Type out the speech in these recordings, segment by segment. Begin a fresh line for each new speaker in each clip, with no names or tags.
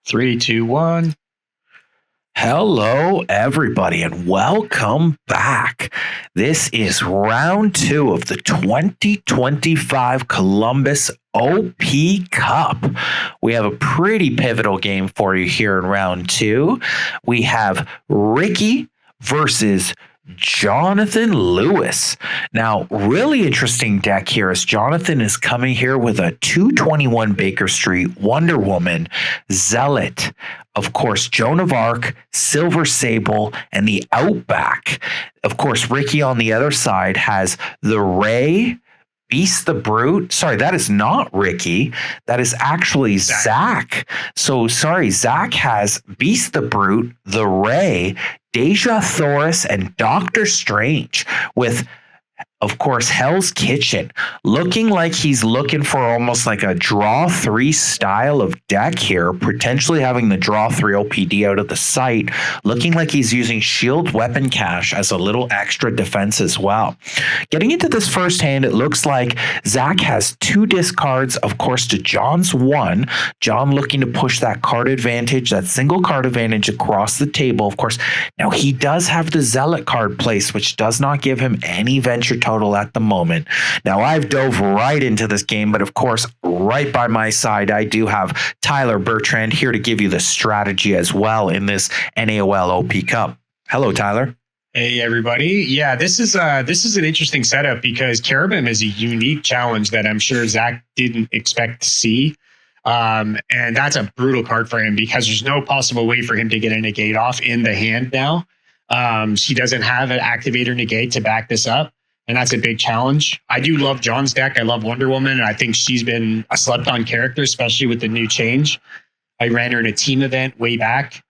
Three, two, one.
Hello, everybody, and welcome back. This is round 2 of the 2025 Columbus OP Cup. We have a pretty pivotal game for you here in round 2. We have Ricky versus Jonathan Lewis. Now, really interesting deck here as Jonathan is coming here with a 221 Baker Street, Wonder Woman, Zealot, of course, Joan of Arc, Silver Sable, and the Outback. Of course, Ricky on the other side has the Ray, Beast the Brute. Sorry, that is not Ricky. That is actually Zack. So, sorry, Zack has Beast the Brute, the Ray, Deja Thoris, and Doctor Strange with, of course, Hell's Kitchen. Looking like he's looking for almost like a draw 3 style of deck here, potentially having the draw 3 OPD out of the site. Looking like he's using shield weapon cache as a little extra defense as well. Getting into this first hand, it looks like Zack has 2 discards, of course, to Jon's 1. Jon looking to push that card advantage, that single card advantage across the table. Of course, now he does have the Zealot card placed, which does not give him any venture total at the moment. Now, I've dove right into this game, but of course, right by my side, I do have Tyler Bertrand here to give you the strategy as well in this NAOL OP Cup. Hello, Tyler.
Hey, everybody. Yeah, this is an interesting setup because Carabim is a unique challenge that I'm sure Zack didn't expect to see. And that's a brutal card for him because there's no possible way for him to get a negate off in the hand now. She doesn't have an activator negate to back this up. And that's a big challenge. I do love Jon's deck. I love Wonder Woman. And I think she's been a slept-on character, especially with the new change. I ran her in a team event way back.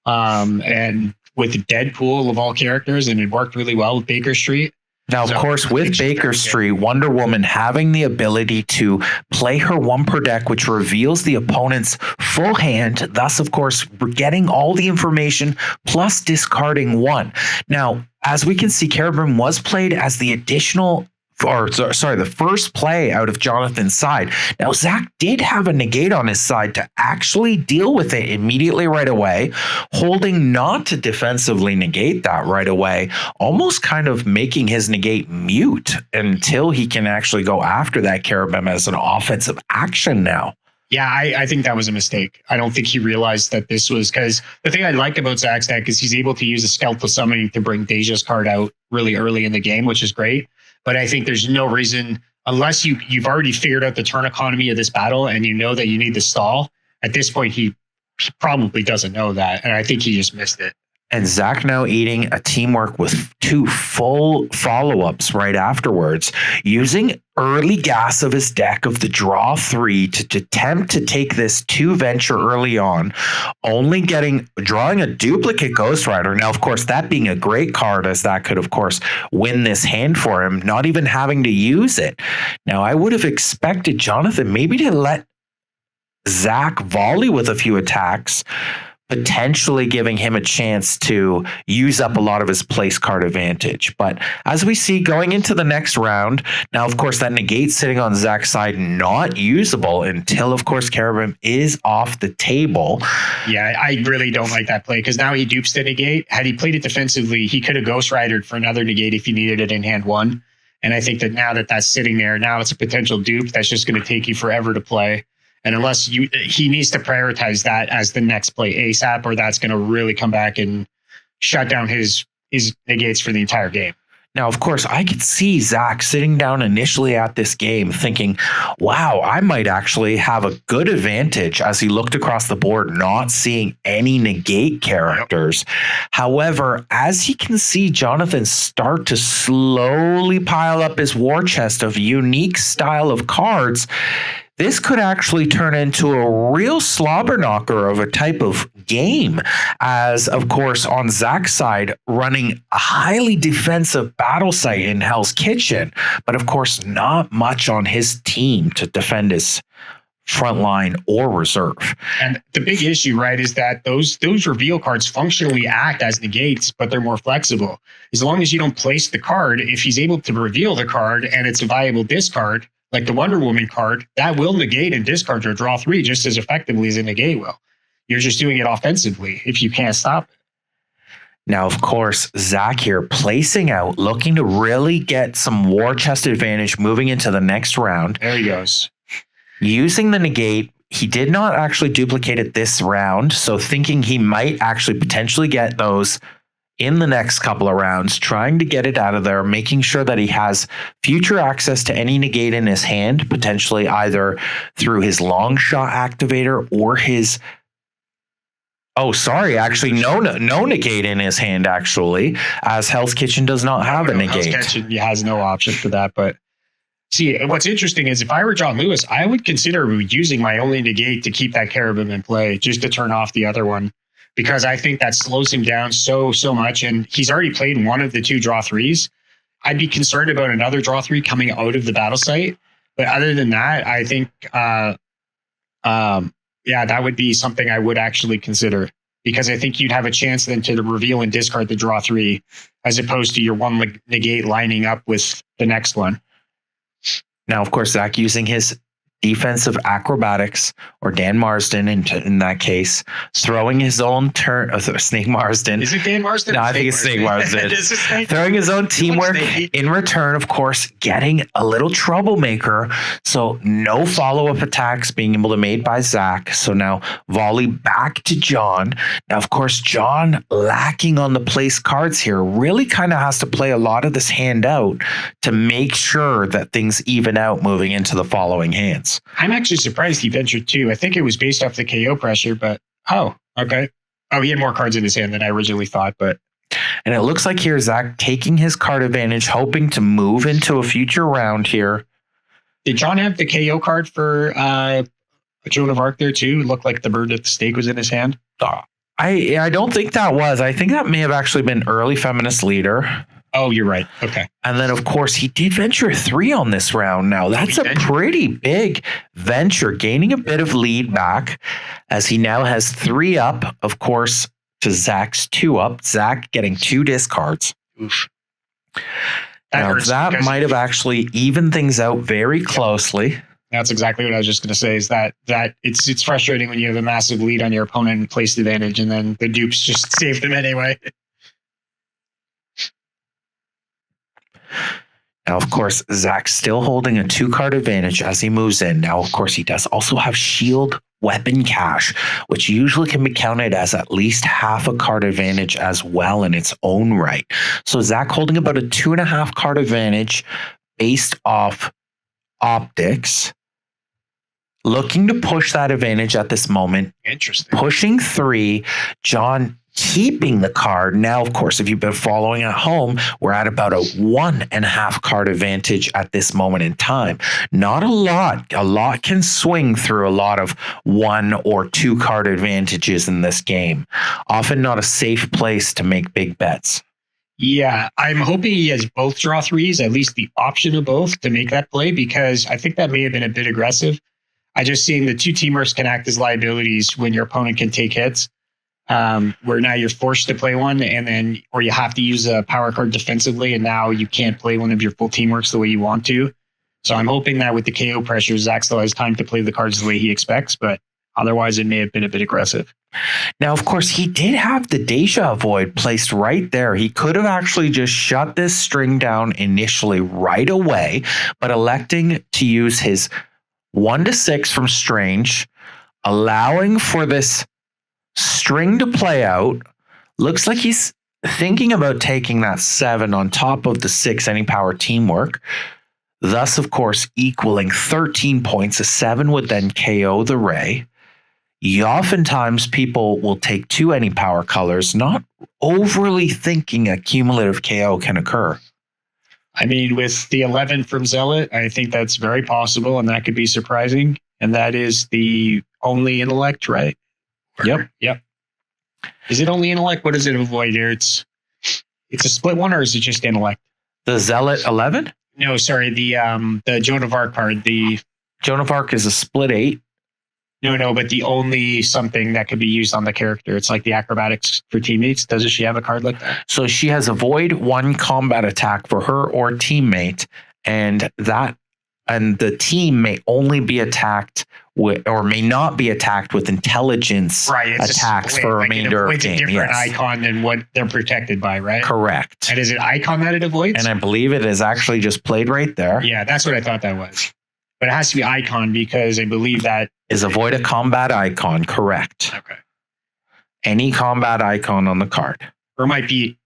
And with Deadpool of all characters, and it worked really well with Baker Street.
Now, of course, with Baker Street, Wonder Woman having the ability to play her 1 per deck, which reveals the opponent's full hand, thus, of course, getting all the information plus discarding 1. Now, as we can see, Carabim was played as the additional, the first play out of Jonathan's side. Now, Zack did have a negate on his side to actually deal with it immediately right away, holding not to defensively negate that right away, almost kind of making his negate mute until he can actually go after that Carabim as an offensive action now.
Yeah, I think that was a mistake. I don't think he realized that this was because the thing I like about Zack's deck is he's able to use a skeletal summoning to bring Deja's card out really early in the game, which is great. But I think there's no reason, unless you've already figured out the turn economy of this battle and you know that you need to stall, at this point, he probably doesn't know that. And I think he just missed it.
And Zack now eating a teamwork with 2 full follow-ups right afterwards, using early gas of his deck of the draw 3 to attempt to take this 2 venture early on, only drawing a duplicate Ghost Rider. Now, of course, that being a great card, as that could, of course, win this hand for him, not even having to use it. Now, I would have expected Jonathan maybe to let Zack volley with a few attacks, potentially giving him a chance to use up a lot of his place card advantage. But as we see going into the next round, now, of course, that negate sitting on Zack's side, not usable until, of course, Carabim is off the table.
Yeah, I really don't like that play because now he dupes the negate. Had he played it defensively, he could have Ghost Ridered for another negate if he needed it in hand 1. And I think that now that that's sitting there, now it's a potential dupe that's just going to take you forever to play. And unless he needs to prioritize that as the next play ASAP, or that's going to really come back and shut down his negates for the entire game.
Now, of course, I could see Zack sitting down initially at this game thinking, wow, I might actually have a good advantage as he looked across the board, not seeing any negate characters. Yep. However, as he can see Jonathan start to slowly pile up his war chest of unique style of cards, this could actually turn into a real slobber knocker of a type of game, as, of course, on Zack's side, running a highly defensive battle site in Hell's Kitchen, but of course, not much on his team to defend his front line or reserve.
And the big issue, right, is that those reveal cards functionally act as negates, but they're more flexible. As long as you don't place the card, if he's able to reveal the card and it's a viable discard, like the Wonder Woman card, that will negate and discard your draw 3 just as effectively as a negate will. you're just doing it offensively if you can't stop it.
Now, of course, Zack here placing out, looking to really get some war chest advantage moving into the next round.
There he goes.
Using the negate, he did not actually duplicate it this round, so thinking he might actually potentially get those in the next couple of rounds, trying to get it out of there, making sure that he has future access to any negate in his hand, potentially either through his long shot activator or his... Oh, sorry, actually, no negate in his hand, actually, as Hell's Kitchen does not have a negate.
Hell's Kitchen has no option for that, but see, what's interesting is if I were John Lewis, I would consider using my only negate to keep that Cherubim in play, just to turn off the other one. Because I think that slows him down so much. And he's already played one of the 2 draw 3s. I'd be concerned about another draw 3 coming out of the battle site. But other than that, I think, that would be something I would actually consider. Because I think you'd have a chance then to reveal and discard the draw 3, as opposed to your one negate lining up with the next one.
Now, of course, Zack using his defensive acrobatics, or Dan Marsden in that case, throwing his own turn. Snake Marsden.
Is it Dan Marsden?
No, I think it's Snake Marsden. Throwing his own teamwork in return, of course, getting a little troublemaker. So no follow-up attacks being able to made by Zack. So now volley back to Jon. Now, of course, Jon lacking on the place cards here, really kind of has to play a lot of this hand out to make sure that things even out moving into the following hands.
I'm actually surprised he ventured 2. I think it was based off the KO pressure, but okay. Oh, he had more cards in his hand than I originally thought, but.
And it looks like here Zack taking his card advantage, hoping to move into a future round here.
Did Jon have the KO card for Joan of Arc there too? It looked like the bird at the stake was in his hand.
I don't think that was. I think that may have actually been early feminist leader.
Oh, you're right. Okay.
And then, of course, he did venture 3 on this round. Now, that's a pretty big venture, gaining a bit of lead back as he now has 3 up, of course, to Zack's 2 up. Zack getting 2 discards.
Oof.
That might have actually evened things out very closely.
That's exactly what I was just going to say, is that it's frustrating when you have a massive lead on your opponent and placed advantage, and then the dupes just save them anyway.
Now, of course, Zack's still holding a 2-card advantage as he moves in. Now, of course, he does also have shield weapon cache, which usually can be counted as at least half a card advantage as well in its own right. So Zack holding about a 2.5 card advantage based off optics. Looking to push that advantage at this moment.
Interesting.
Pushing 3. Jon keeping the card. Now, of course, if you've been following at home, we're at about a 1.5 card advantage at this moment in time. Not a lot. A lot can swing through a lot of 1 or 2 card advantages in this game. Often not a safe place to make big bets.
Yeah, I'm hoping he has both draw 3s, at least the option of both, to make that play, because I think that may have been a bit aggressive. I just seeing the 2 teamers can act as liabilities when your opponent can take hits. Where now you're forced to play one, and then, or you have to use a power card defensively, and now you can't play one of your full teamworks the way you want to. So I'm hoping that with the KO pressure, Zack still has time to play the cards the way he expects, but otherwise it may have been a bit aggressive.
Now, of course, he did have the Deja Void placed right there. He could have actually just shut this string down initially right away, but electing to use his 1-6 from Strange, allowing for this string to play out. Looks like he's thinking about taking that 7 on top of the 6 any power teamwork. Thus, of course, equaling 13 points. A 7 would then KO the Ray. Oftentimes, people will take 2 any power colors, not overly thinking a cumulative KO can occur.
I mean, with the 11 from Zealot, I think that's very possible, and that could be surprising. And that is the only intellect, right? Yep. Is it only intellect? What does it avoid here? It's a split one, or is it just intellect?
The Zealot 11?
No, sorry. The Joan of Arc card. The
Joan of Arc is a split 8.
No, but the only something that could be used on the character. It's like the acrobatics for teammates. Doesn't she have a card like that?
So she has avoid 1 combat attack for her or teammate, and that and the team may only be attacked with, or may not be attacked with intelligence attacks for a remainder of the game.
It's a different icon than what they're protected by, right?
Correct.
And is it icon that it avoids?
And I believe it is actually just played right there.
Yeah, that's what I thought that was. But it has to be icon because I believe that
is avoid a combat icon. Correct.
Okay.
Any combat icon on the card.
Or it might be.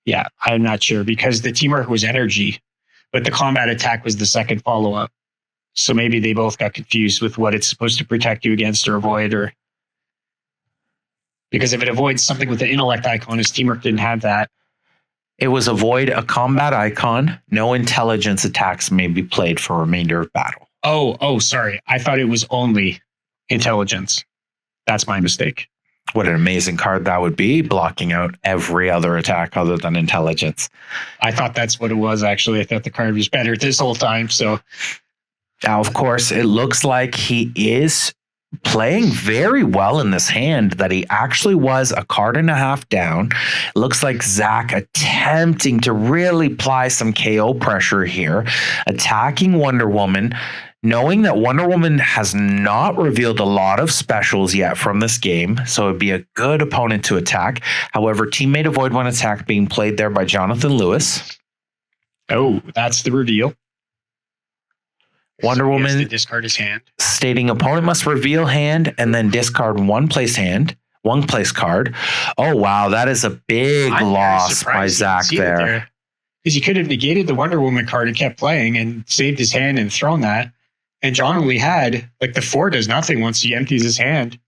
Yeah, I'm not sure because the teamwork was energy, but the combat attack was the second follow-up. So maybe they both got confused with what it's supposed to protect you against or avoid, or because if it avoids something with the intellect icon, his teamwork didn't have that.
It was avoid a combat icon. No intelligence attacks may be played for remainder of battle.
Oh, sorry. I thought it was only intelligence. That's my mistake.
What an amazing card that would be, blocking out every other attack other than intelligence.
I thought that's what it was, actually. I thought the card was better this whole time. So
now, of course, it looks like he is playing very well in this hand, that he actually was a card and a half down. It looks like Zack attempting to really apply some KO pressure here, attacking Wonder Woman, knowing that Wonder Woman has not revealed a lot of specials yet from this game, so it'd be a good opponent to attack. However, teammate avoid one attack being played there by Jonathan Lewis.
Oh, that's the reveal.
Wonder Woman
to discard his hand,
stating opponent must reveal hand and then discard one place card. Oh wow, that is a big loss by Zack there.
Because he could have negated the Wonder Woman card and kept playing and saved his hand and thrown that. And Jon only had, like, the 4 does nothing once he empties his hand.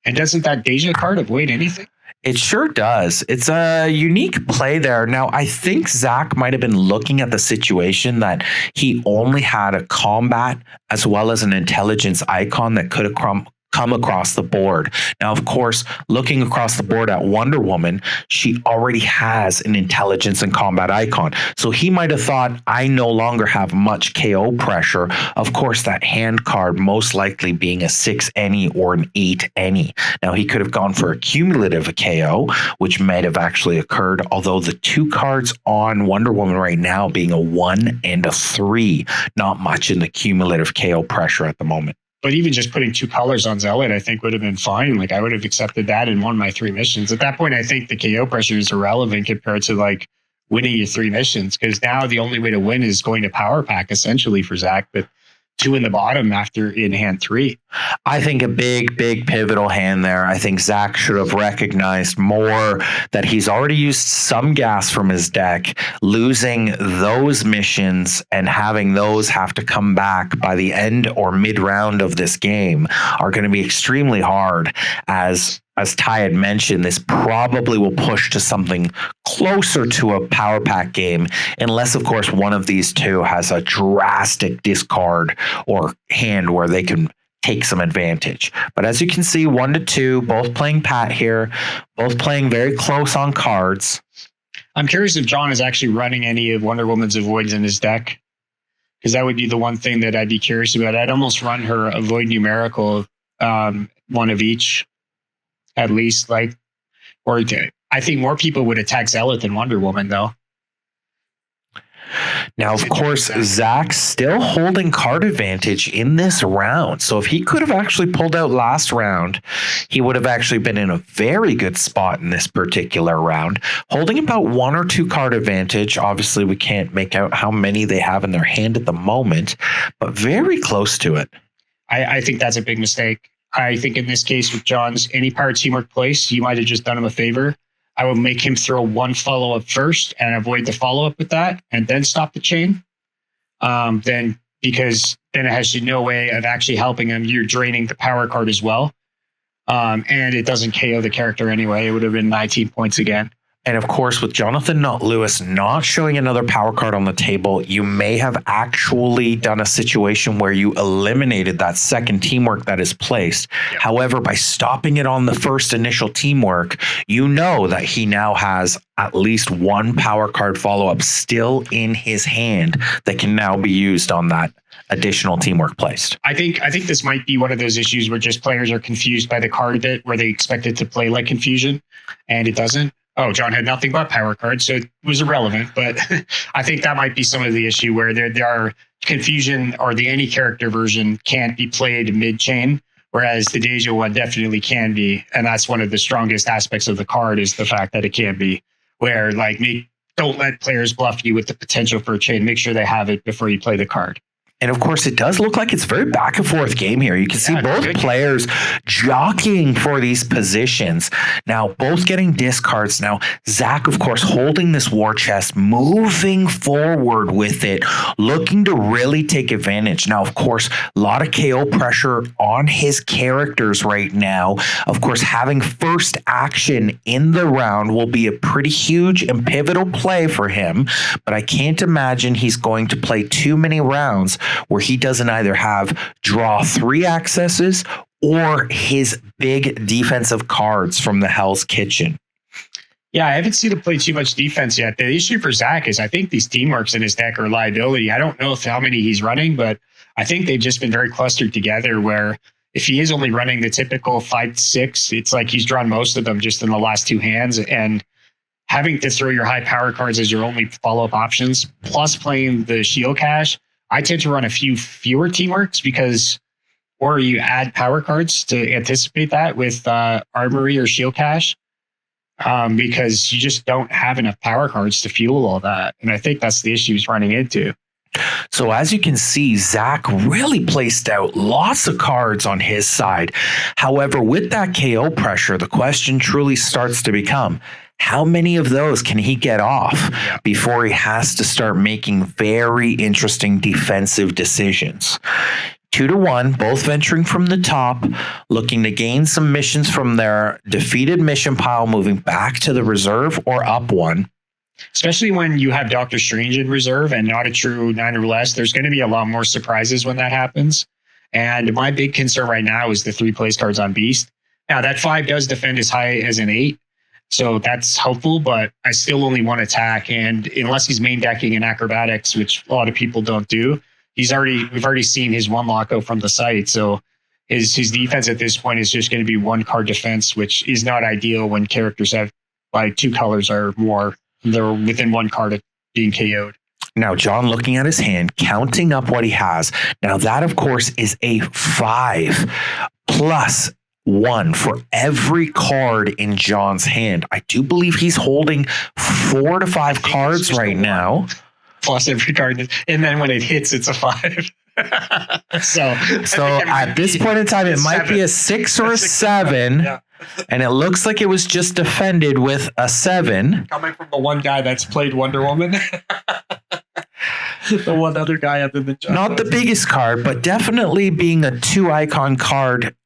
And doesn't that Deja card avoid anything?
It sure does. It's a unique play there. Now, I think Zack might have been looking at the situation that he only had a combat as well as an intelligence icon that could have come across the board. Now, of course, looking across the board at Wonder Woman, she already has an intelligence and combat icon. So he might have thought, I no longer have much KO pressure. Of course, that hand card most likely being a 6 any or an 8 any. Now, he could have gone for a cumulative KO, which might have actually occurred, although the 2 cards on Wonder Woman right now being a 1 and a 3, not much in the cumulative KO pressure at the moment.
But even just putting 2 colors on Zealot, I think would have been fine. Like, I would have accepted that and won my 3 missions. At that point, I think the KO pressure is irrelevant compared to, like, winning your 3 missions. Because now the only way to win is going to power pack, essentially, for Zack. But 2 in the bottom after in hand 3.
I think a big pivotal hand there. I think Zack should have recognized more that he's already used some gas from his deck. Losing those missions and having those have to come back by the end or mid round of this game are going to be extremely hard. As Ty had mentioned, this probably will push to something closer to a power pack game, unless, of course, one of these 2 has a drastic discard or hand where they can take some advantage. But as you can see, 1 to 2, both playing pat here, both playing very close on cards.
I'm curious if Jon is actually running any of Wonder Woman's avoids in his deck, because that would be the one thing that I'd be curious about. I'd almost run her avoid numerical, 1 of each. At least, like, or I think more people would attack Zealot than Wonder Woman, though.
Now, of course, Zack's still holding card advantage in this round. So if he could have actually pulled out last round, he would have actually been in a very good spot in this particular round, holding about 1 or 2 card advantage. Obviously, we can't make out how many they have in their hand at the moment, but very close to it.
I think that's a big mistake. I think in this case with Jon's any power teamwork place, you might have just done him a favor. I would make him throw 1 follow-up first and avoid the follow-up with that and then stop the chain. Because then it has no way of actually helping him. You're draining the power card as well. And it doesn't KO the character anyway. It would have been 19 points again.
And of course, with Jonathan Lewis not showing another power card on the table, you may have actually done a situation where you eliminated that second teamwork that is placed. Yep. However, by stopping it on the first initial teamwork, you know that he now has at least 1 power card follow-up still in his hand that can now be used on that additional teamwork placed.
I think this might be one of those issues where just players are confused by the card bit, where they expect it to play like confusion and it doesn't. oh, Jon had nothing but power cards, so it was irrelevant. But I think that might be some of the issue where there are confusion, or the any character version can't be played mid-chain, whereas the Deja one definitely can be. And that's one of the strongest aspects of the card, is the fact that it can be, where like don't let players bluff you with the potential for a chain. Make sure they have it before you play the card.
And of course, it does look like it's very back and forth game here. You can see both players jockeying for these positions. Now, both getting discards. Now, Zack, of course, holding this war chest, moving forward with it, looking to really take advantage. Now, of course, a lot of KO pressure on his characters right now. Of course, having first action in the round will be a pretty huge and pivotal play for him. But I can't imagine he's going to play too many rounds where he doesn't either have draw 3 accesses or his big defensive cards from the Hell's Kitchen.
Yeah, I haven't seen him play too much defense yet. The issue for Zack is I think these teamworks in his deck are a liability. I don't know how many he's running, but I think they've just been very clustered together, where if he is only running the typical 5-6, it's like he's drawn most of them just in the last 2 hands. And having to throw your high power cards as your only follow-up options, plus playing the shield cache, I tend to run a few fewer teamworks or you add power cards to anticipate that with Armory or Shield Cache, because you just don't have enough power cards to fuel all that. And I think that's the issue he's running into.
So as you can see, Zack really placed out lots of cards on his side. However, with that KO pressure, the question truly starts to become, how many of those can he get off before he has to start making very interesting defensive decisions? 2-1, both venturing from the top, looking to gain some missions from their defeated mission pile, moving back to the reserve or up 1.
Especially when you have Doctor Strange in reserve and not a true 9 or less, there's going to be a lot more surprises when that happens. And my big concern right now is the 3 place cards on Beast. Now, that 5 does defend as high as an 8. So that's helpful, but I still only want attack. And unless he's main decking in acrobatics, which a lot of people don't do, we've already seen his 1 lockout from the site. So his defense at this point is just going to be 1 card defense, which is not ideal when characters have like 2 colors or more. They're within 1 card of being KO'd.
Now, Jon looking at his hand, counting up what he has. Now, that, of course, is a 5 plus 1 for every card in Jon's hand. I do believe he's holding 4 to 5 cards right now.
Plus every card. And then when it hits, it's a 5. so
at this point in time, it might be a 6 or a 7. Yeah. And it looks like it was just defended with a 7.
Coming from the one guy that's played Wonder Woman. The one other guy other than Jon.
Not the biggest card, but definitely being a 2 icon card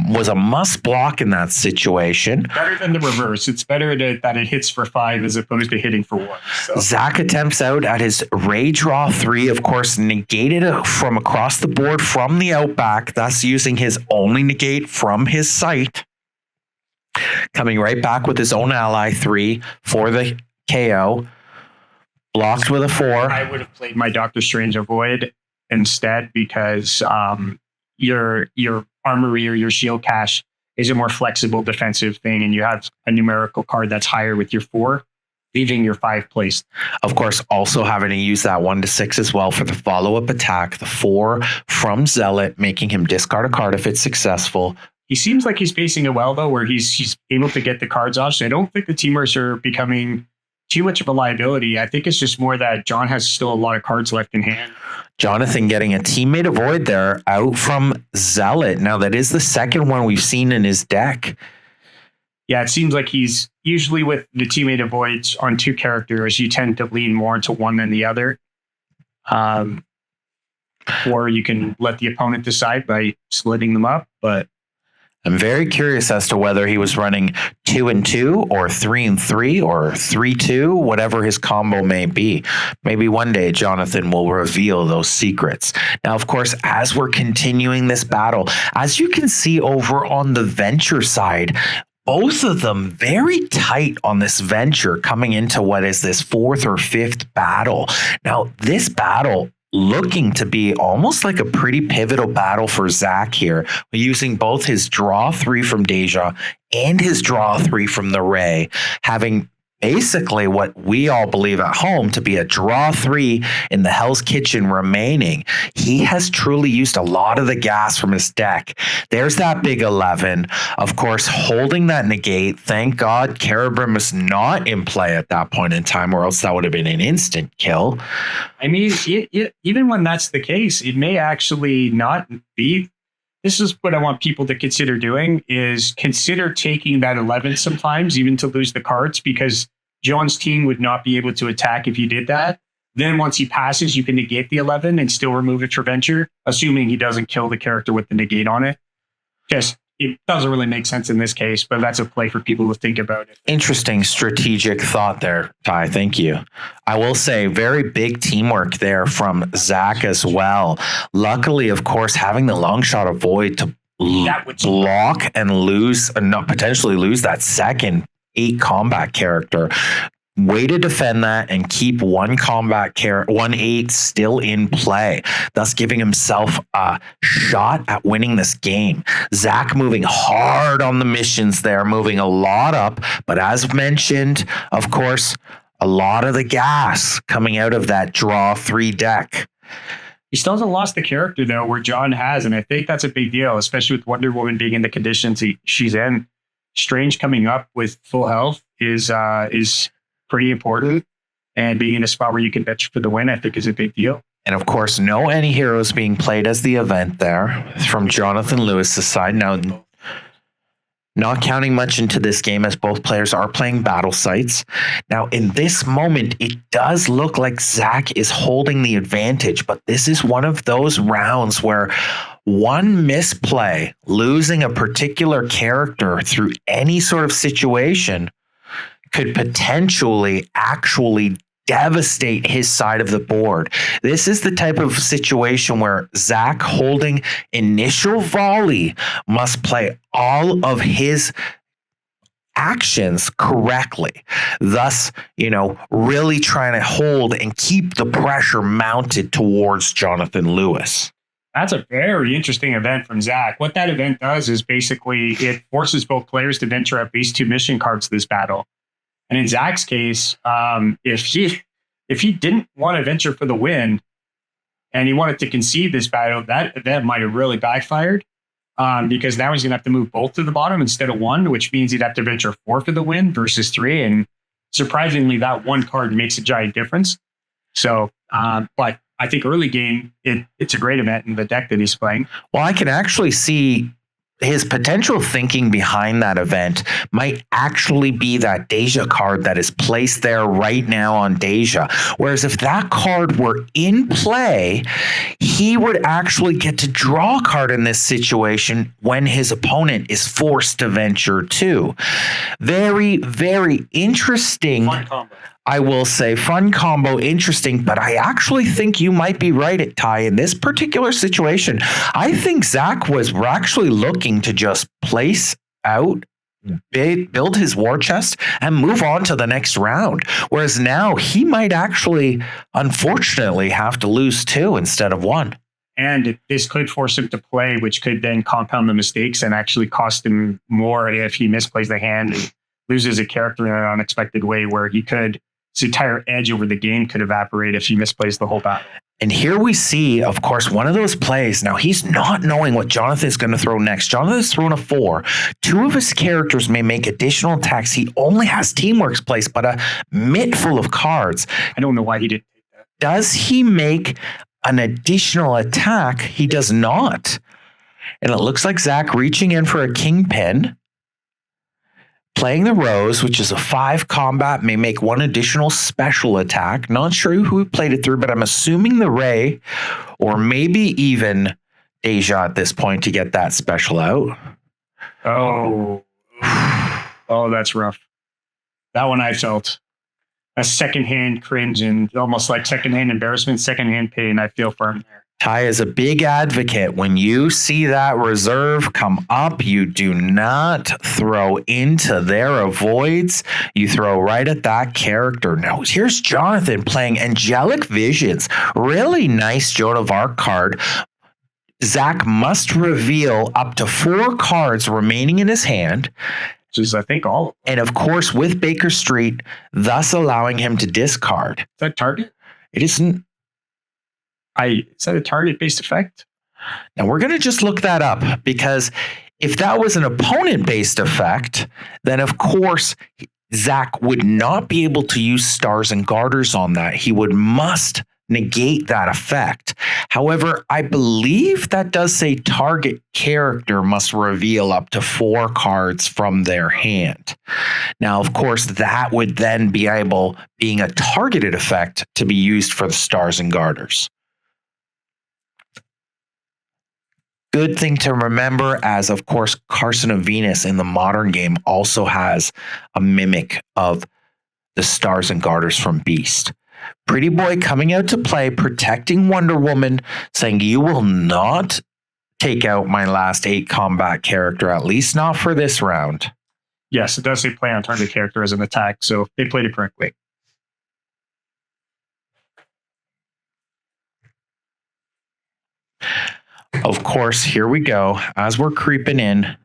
was a must block in that situation.
Better than the reverse. It's better that it hits for 5 as opposed to hitting for 1. So.
Zack attempts out at his Rage Draw 3, of course, negated from across the board from the outback, thus using his only negate from his site. Coming right back with his own ally 3 for the KO. Blocked with a 4.
I would have played my Doctor Strange Avoid instead, because your Armory or your Shield Cache is a more flexible defensive thing, and you have a numerical card that's higher with your 4, leaving your 5 placed.
Of course, also having to use that 1 to 6 as well for the follow-up attack, the 4 from Zealot, making him discard a card if it's successful.
He seems like he's pacing it well, though, where he's able to get the cards off. So I don't think the teamers are becoming too much of a liability. I think it's just more that Jon has still a lot of cards left in hand.
Jonathan getting a teammate avoid there out from Zealot. Now, that is the second one we've seen in his deck.
Yeah, it seems like he's usually with the teammate avoids on 2 characters, you tend to lean more into one than the other. Or you can let the opponent decide by splitting them up, but
I'm very curious as to whether he was running 2 and 2 or 3 and 3 or 3-2, whatever his combo may be. Maybe one day Jonathan will reveal those secrets. Now, of course, as we're continuing this battle, as you can see over on the Venture side, both of them very tight on this Venture coming into what is this 4th or 5th battle. Now, this battle looking to be almost like a pretty pivotal battle for Zack here, using both his draw 3 from Deja and his draw 3 from the Ray, having basically what we all believe at home to be a draw 3 in the Hell's Kitchen remaining. He has truly used a lot of the gas from his deck. There's that big 11. Of course, holding that negate. Thank God Carabin was not in play at that point in time, or else that would have been an instant kill.
I mean, even when that's the case, it may actually not be. This is what I want people to consider doing, is consider taking that 11 sometimes, even to lose the cards, because Jon's team would not be able to attack if you did that. Then once he passes, you can negate the 11 and still remove a Treventure, assuming he doesn't kill the character with the negate on it. Just, it doesn't really make sense in this case, but that's a play for people to think about it.
Interesting strategic thought there, Ty. Thank you. I will say very big teamwork there from Zack as well. Luckily, of course, having the long shot avoid to block and lose, not potentially lose that second 8 combat character. Way to defend that and keep 1 combat 1/8 still in play, thus giving himself a shot at winning this game. Zack moving hard on the missions there, moving a lot up, but as mentioned, of course, a lot of the gas coming out of that draw 3 deck.
He still hasn't lost the character though, where Jon has, and I think that's a big deal, especially with Wonder Woman being in the conditions she's in. Strange coming up with full health is pretty important, and being in a spot where you can bet for the win, I think, is a big deal.
And of course, no any heroes being played as the event there from Jonathan Lewis's side. Now, not counting much into this game as both players are playing battle sites. Now, in this moment, it does look like Zack is holding the advantage, but this is one of those rounds where one misplay, losing a particular character through any sort of situation, could potentially actually devastate his side of the board. This is the type of situation where Zack, holding initial volley, must play all of his actions correctly. Thus, really trying to hold and keep the pressure mounted towards Jonathan Lewis.
That's a very interesting event from Zack. What that event does is basically it forces both players to venture at least 2 mission cards this battle. And in Zack's case, if he didn't want to venture for the win and he wanted to concede this battle, that event might have really backfired, because now he's going to have to move both to the bottom instead of 1, which means he'd have to venture 4 for the win versus 3. And surprisingly, that 1 card makes a giant difference. So, but I think early game, it's a great event in the deck that he's playing.
Well, I can actually see his potential thinking behind that event might actually be that Deja card that is placed there right now on Deja. Whereas if that card were in play, he would actually get to draw a card in this situation when his opponent is forced to venture too. Very, very interesting.
Fun combo.
I will say fun combo, interesting, but I actually think you might be right, Ty. In this particular situation, I think Zack was actually looking to just place out, build his war chest, and move on to the next round. Whereas now he might actually, unfortunately, have to lose 2 instead of 1.
And this could force him to play, which could then compound the mistakes and actually cost him more if he misplays the hand and loses a character in an unexpected way, where he could, his entire edge over the game could evaporate if he misplays the whole battle.
And here we see, of course, one of those plays. Now, he's not knowing what Jonathan is going to throw next. Jonathan's thrown a 4. 2 of his characters may make additional attacks. He only has Teamwork's place, but a mitt full of cards.
I don't know why he didn't take that.
Does he make an additional attack? He does not. And it looks like Zack reaching in for a Kingpin. Playing the Rose, which is a 5 combat, may make 1 additional special attack. Not sure who played it through, but I'm assuming the Ray, or maybe even Deja at this point to get that special out.
Oh, that's rough. That one I felt a secondhand cringe and almost like secondhand embarrassment, secondhand pain. I feel for him there.
Ty is a big advocate. When you see that reserve come up, you do not throw into their avoids. You throw right at that character. Now, here's Jonathan playing Angelic Visions. Really nice Joan of Arc card. Zack must reveal up to 4 cards remaining in his hand
which is, I think, all.
And of course, with Baker Street, thus allowing him to discard.
Is that target?
It isn't.
Is that a target-based effect?
Now we're going to just look that up, because if that was an opponent-based effect, then of course Zack would not be able to use stars and garters on that. He must negate that effect. However, I believe that does say target character must reveal up to 4 cards from their hand. Now, of course, that would then be able, being a targeted effect, to be used for the stars and garters. Good thing to remember, as of course Carson of Venus in the modern game also has a mimic of the stars and garters from Beast. Pretty Boy coming out to play, protecting Wonder Woman, saying you will not take out my last 8 combat character, at least not for this round.
Yes, it does say play on target character as an attack, so they played it correctly.
Of course, here we go. As we're creeping in,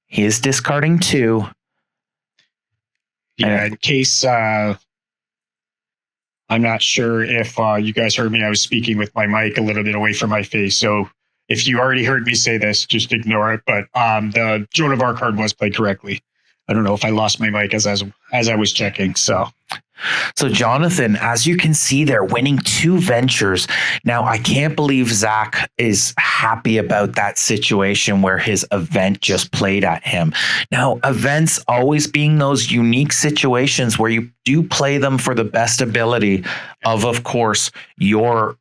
he is discarding 2.
Yeah, in case I'm not sure if you guys heard me, I was speaking with my mic a little bit away from my face. So if you already heard me say this, just ignore it. But the Joan of Arc card was played correctly. I don't know if I lost my mic as I was checking. So
Jonathan, as you can see, they're winning 2 ventures. Now, I can't believe Zack is happy about that situation where his event just played at him. Now, events always being those unique situations where you do play them for the best ability of course, your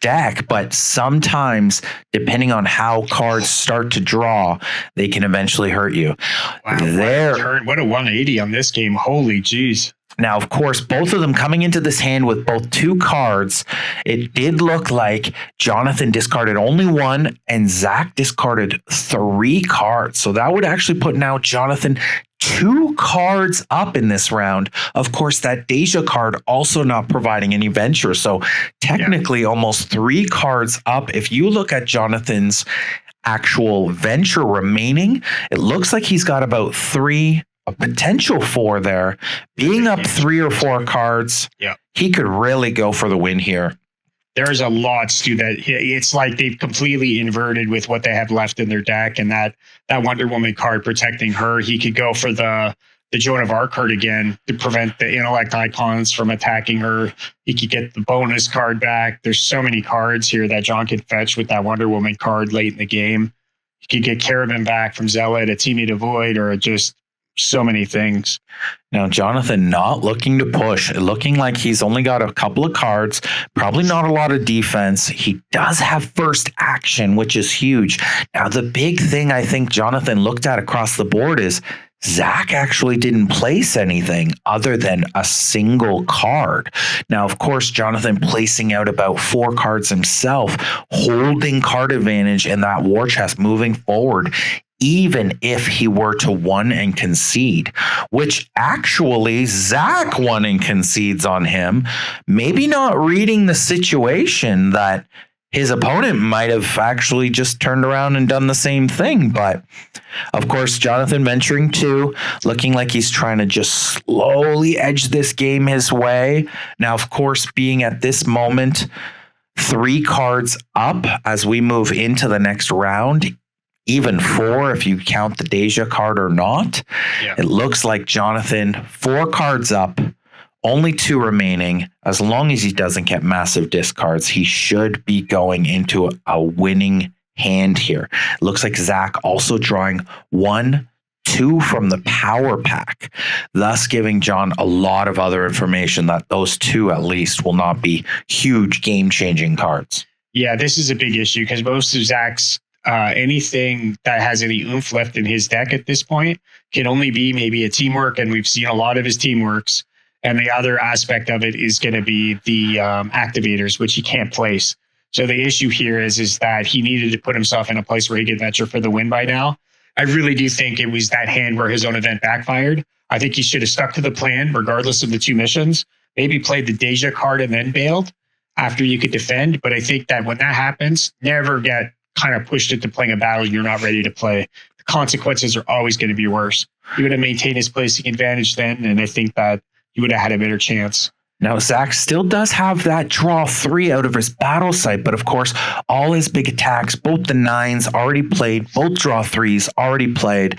deck, but sometimes, depending on how cards start to draw, they can eventually hurt you.
Wow, what a 180 on this game. Holy jeez.
Now, of course, both of them coming into this hand with both 2 cards, it did look like Jonathan discarded only 1 and Zack discarded 3 cards. So that would actually put now Jonathan 2 cards up in this round. Of course, that Deja card also not providing any venture. So technically almost 3 cards up. If you look at Jonathan's actual venture remaining, it looks like he's got about 3, a potential 4 there. Being up 3 or 4 cards, he could really go for the win here.
There's a lot, Stu, that it's like they've completely inverted with what they have left in their deck, and that Wonder Woman card protecting her. He could go for the Joan of Arc card again to prevent the intellect icons from attacking her. He could get the bonus card back. There's so many cards here that Jon could fetch with that Wonder Woman card late in the game. He could get Caravan back from Zealot, a Teamy to Void, or just so many things.
Now, Jonathan not looking to push, looking like he's only got a couple of cards, probably not a lot of defense. He does have first action, which is huge. Now, the big thing I think Jonathan looked at across the board is Zack actually didn't place anything other than a single card. Now, of course, Jonathan placing out about 4 cards himself, holding card advantage in that war chest moving forward, even if he were to won and concede, which actually Zack won and concedes on him, maybe not reading the situation that his opponent might have actually just turned around and done the same thing. But of course, Jonathan venturing 2, looking like he's trying to just slowly edge this game his way. Now, of course, being at this moment 3 cards up as we move into the next round, even 4 if you count the Deja card or not. It looks like Jonathan 4 cards up, only 2 remaining. As long as he doesn't get massive discards, he should be going into a winning hand here. It looks like Zack also drawing 1, 2 from the power pack, thus giving Jon a lot of other information that those 2 at least will not be huge game-changing cards.
Yeah, this is a big issue because most of Zack's anything that has any oomph left in his deck at this point can only be maybe a teamwork, and we've seen a lot of his teamworks. And the other aspect of it is going to be the activators, which he can't place. So the issue here is that he needed to put himself in a place where he could venture for the win by now. I really do think it was that hand where his own event backfired. I think he should have stuck to the plan regardless of the 2 missions. Maybe played the Deja card and then bailed after you could defend. But I think that when that happens, never get kind of pushed it to playing a battle you're not ready to play. The consequences are always going to be worse. He would have maintained his placing advantage then, and I think that he would have had a better chance.
Now, Zack still does have that draw 3 out of his battle site, but of course, all his big attacks, both the 9s already played, both draw 3s already played.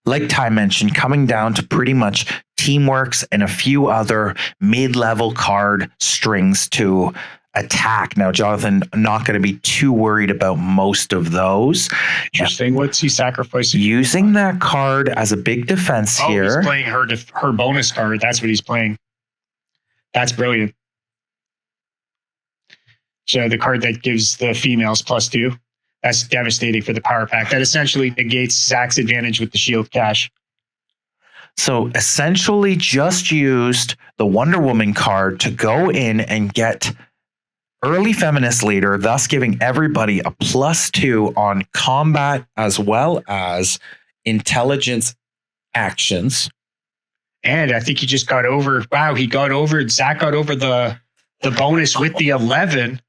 Like Ty mentioned, coming down to pretty much teamworks and a few other mid-level card strings to attack. Now, Jonathan, not going to be too worried about most of those.
Interesting. What's he sacrificing?
Using that card as a big defense here.
He's playing her bonus card. That's what he's playing. That's brilliant. So the card that gives the females +2. That's devastating for the power pack. That essentially negates Zack's advantage with the shield cash.
So essentially just used the Wonder Woman card to go in and get early feminist leader, thus giving everybody a +2 on combat as well as intelligence actions.
And I think he just got over. Wow, Zack got over the bonus with the 11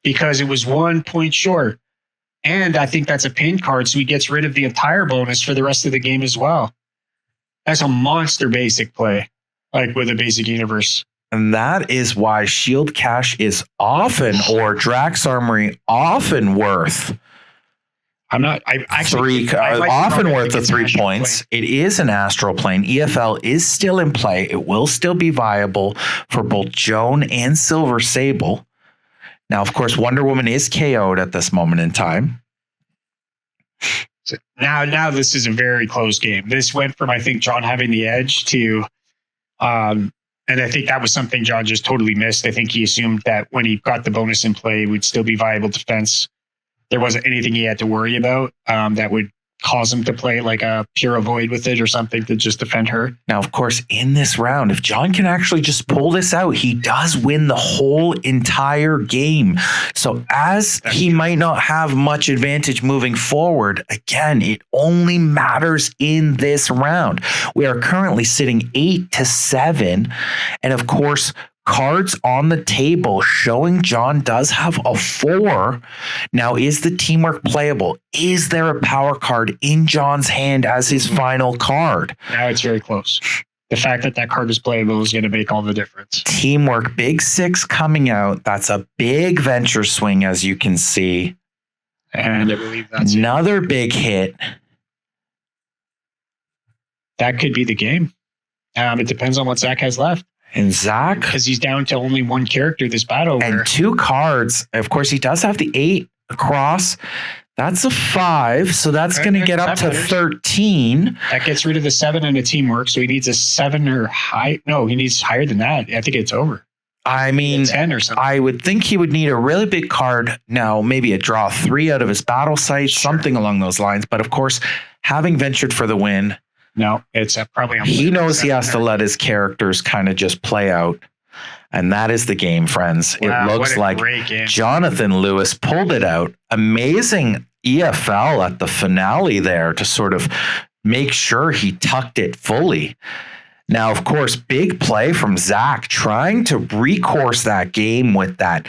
because it was 1 point short. And I think that's a pin card, so he gets rid of the entire bonus for the rest of the game as well. That's a monster basic play, like with a basic universe.
And that is why Shield Cash is often, or Drax Armory often worth often worth the 3 points. It is an astral plane. EFL is still in play. It will still be viable for both Joan and Silver Sable. Now, of course, Wonder Woman is KO'd at this moment in time.
So now this is a very close game. This went from, I think, Jon having the edge to, and I think that was something Jon just totally missed. I think he assumed that when he got the bonus in play, it would still be viable defense. There wasn't anything he had to worry about that would cause him to play like a pure avoid with it or something to just defend her.
Now, of course, in this round, if Jon can actually just pull this out, he does win the whole entire game. So as he might not have much advantage moving forward, again, it only matters in this round. We are currently sitting 8-7. And of course, cards on the table showing Jon does have a 4. Now, is the teamwork playable? Is there a power card in Jon's hand as his final card?
Now it's very close. The fact that that card is playable is going to make all the difference.
Teamwork, big 6 coming out. That's a big venture swing, as you can see.
And I believe that's
another big hit.
That could be the game. It depends on what Zack has left.
And Zack,
because he's down to only one character this battle,
and 2 cards. Of course, he does have the 8 across. That's a 5, so that's going to get up to 13.
That gets rid of the 7 and a teamwork, so he needs a 7 or high. No, he needs higher than that. I think it's over.
I mean,
10 or something.
I would think he would need a really big card now, maybe a draw 3 out of his battle site, something along those lines. But of course, having ventured for the win.
No, it's probably.
He knows he has to let his characters kind of just play out. And that is the game, friends.
Wow,
it looks like Jonathan Lewis pulled it out. Amazing EFL at the finale there to sort of make sure he tucked it fully. Now, of course, big play from Zack trying to recourse that game with that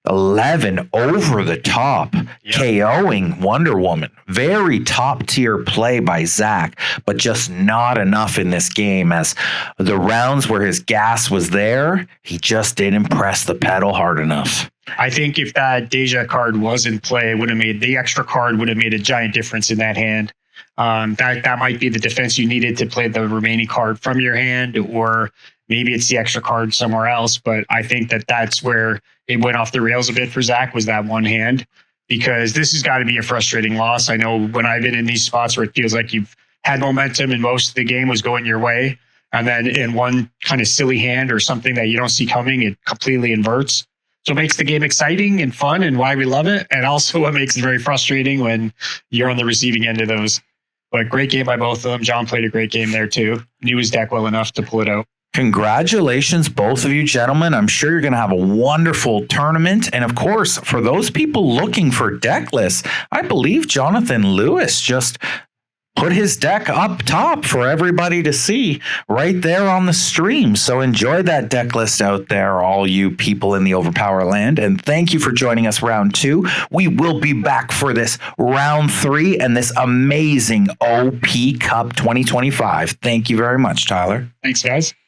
11 over the top, KOing Wonder Woman. Very top tier play by Zack, but just not enough in this game, as the rounds where his gas was there, he just didn't press the pedal hard enough.
I think if that Deja card was in play, the extra card would have made a giant difference in that hand. That might be the defense you needed to play the remaining card from your hand, or maybe it's the extra card somewhere else. But I think that's where it went off the rails a bit for Zack, was that one hand, because this has got to be a frustrating loss. I know when I've been in these spots where it feels like you've had momentum and most of the game was going your way, and then in one kind of silly hand or something that you don't see coming, it completely inverts. So it makes the game exciting and fun, and why we love it. And also what makes it very frustrating when you're on the receiving end of those. But great game by both of them. Jon played a great game there too. Knew his deck well enough to pull it out.
Congratulations, both of you gentlemen. I'm sure you're going to have a wonderful tournament. And of course, for those people looking for deck lists, I believe Jonathan Lewis just put his deck up top for everybody to see right there on the stream. So enjoy that deck list out there, all you people in the Overpower land. And thank you for joining us round 2. We will be back for this round 3 and this amazing OP Cup 2025. Thank you very much, Tyler.
Thanks, guys.